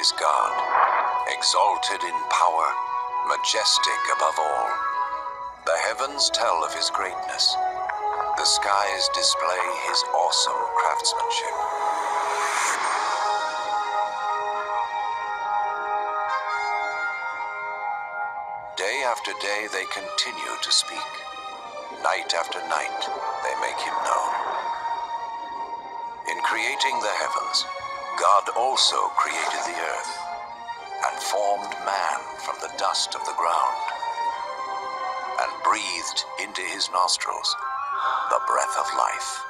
is God, exalted in power, majestic above all. The heavens tell of his greatness. The skies display his awesome craftsmanship. Day after day they continue to speak. Night after night they make him known. In creating the heavens, God also created the earth and formed man from the dust of the ground and breathed into his nostrils the breath of life.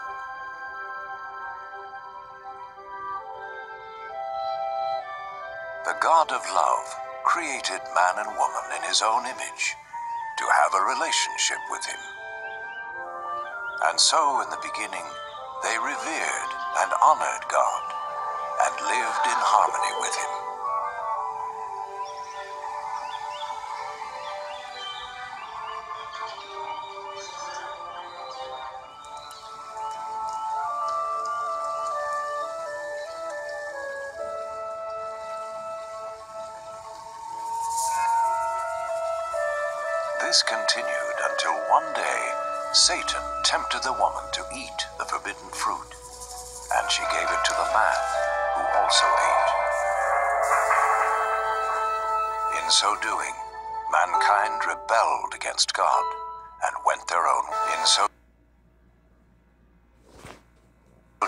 The God of love created man and woman in his own image to have a relationship with him. And so in the beginning, they revered and honored God and lived in harmony with him. This continued until one day Satan tempted the woman to eat the forbidden fruit, and she gave it to the man, who also ate. In so doing, mankind rebelled against God and went their own way. In so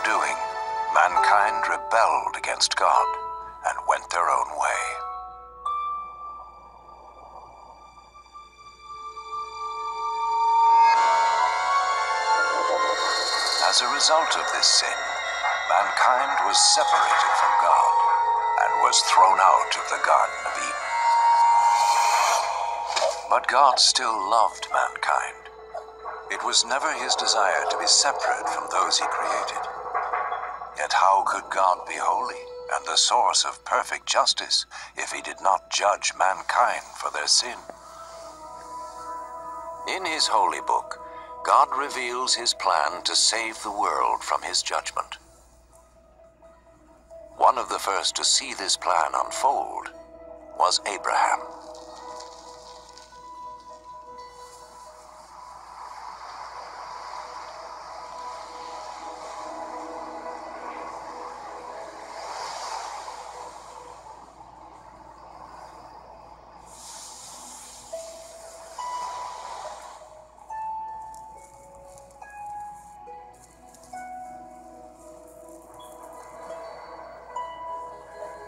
doing, mankind rebelled against God and went their own way. As a result of this sin, mankind was separated from God and was thrown out of the Garden of Eden. But God still loved mankind. It was never his desire to be separate from those he created. Yet how could God be holy and the source of perfect justice if he did not judge mankind for their sin? In his holy book, God reveals his plan to save the world from his judgment. One of the first to see this plan unfold was Abraham.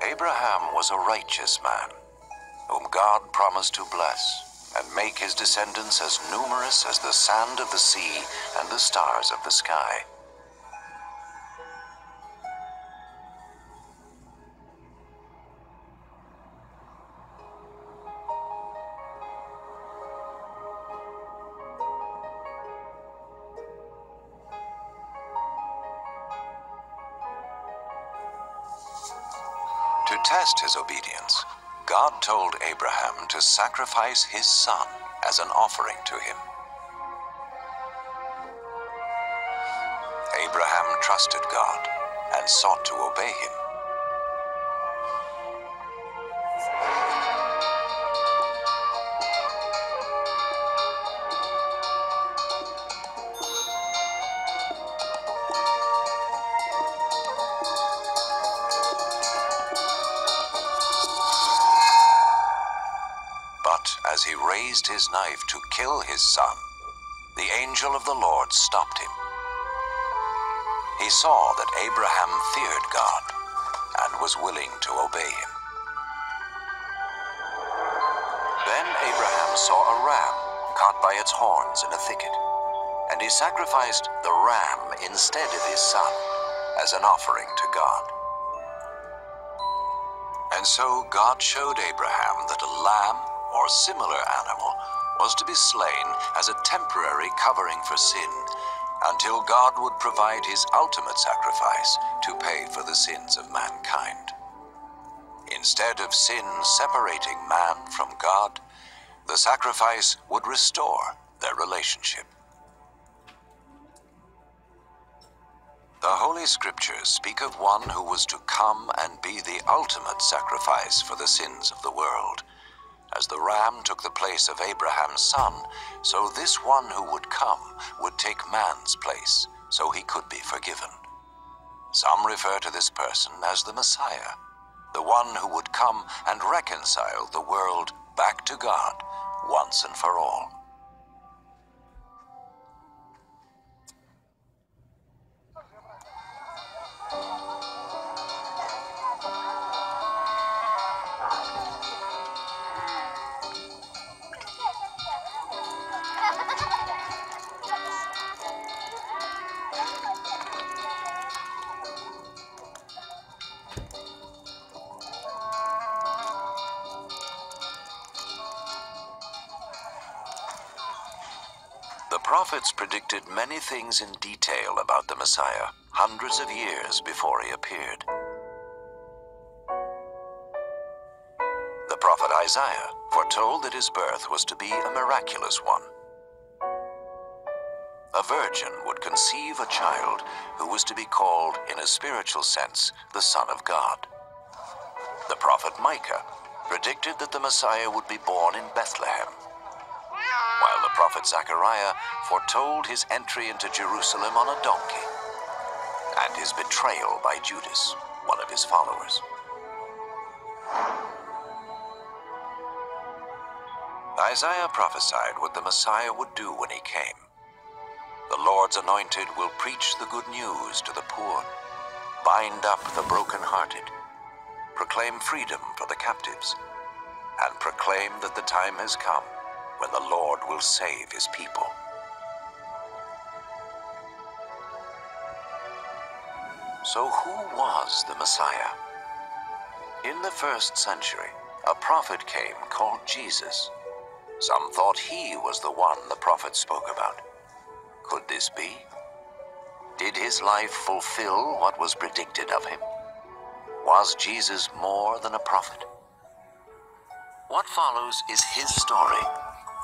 Abraham was a righteous man, whom God promised to bless and make his descendants as numerous as the sand of the sea and the stars of the sky. To test his obedience, God told Abraham to sacrifice his son as an offering to him. Abraham trusted God and sought to obey him. As he raised his knife to kill his son, the angel of the Lord stopped him. He saw that Abraham feared God and was willing to obey him. Then Abraham saw a ram caught by its horns in a thicket, and he sacrificed the ram instead of his son as an offering to God. And so God showed Abraham that a lamb or similar animal was to be slain as a temporary covering for sin until God would provide his ultimate sacrifice to pay for the sins of mankind. Instead of sin separating man from God, the sacrifice would restore their relationship. The Holy Scriptures speak of one who was to come and be the ultimate sacrifice for the sins of the world. As the ram took the place of Abraham's son, so this one who would come would take man's place, so he could be forgiven. Some refer to this person as the Messiah, the one who would come and reconcile the world back to God once and for all. The prophets predicted many things in detail about the Messiah, hundreds of years before he appeared. The prophet Isaiah foretold that his birth was to be a miraculous one. A virgin would conceive a child who was to be called, in a spiritual sense, the Son of God. The prophet Micah predicted that the Messiah would be born in Bethlehem, while the prophet Zechariah foretold his entry into Jerusalem on a donkey and his betrayal by Judas, one of his followers. Isaiah prophesied what the Messiah would do when he came. The Lord's anointed will preach the good news to the poor, bind up the brokenhearted, proclaim freedom for the captives, and proclaim that the time has come when the Lord will save his people. So who was the Messiah? In the 1st century, a prophet came called Jesus. Some thought he was the one the prophet spoke about. Could this be? Did his life fulfill what was predicted of him? Was Jesus more than a prophet? What follows is his story,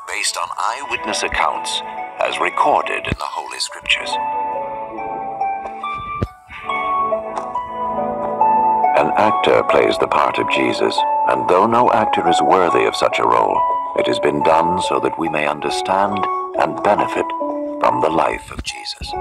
based on eyewitness accounts as recorded in the Holy Scriptures. An actor plays the part of Jesus, and though no actor is worthy of such a role, it has been done so that we may understand and benefit from the life of Jesus.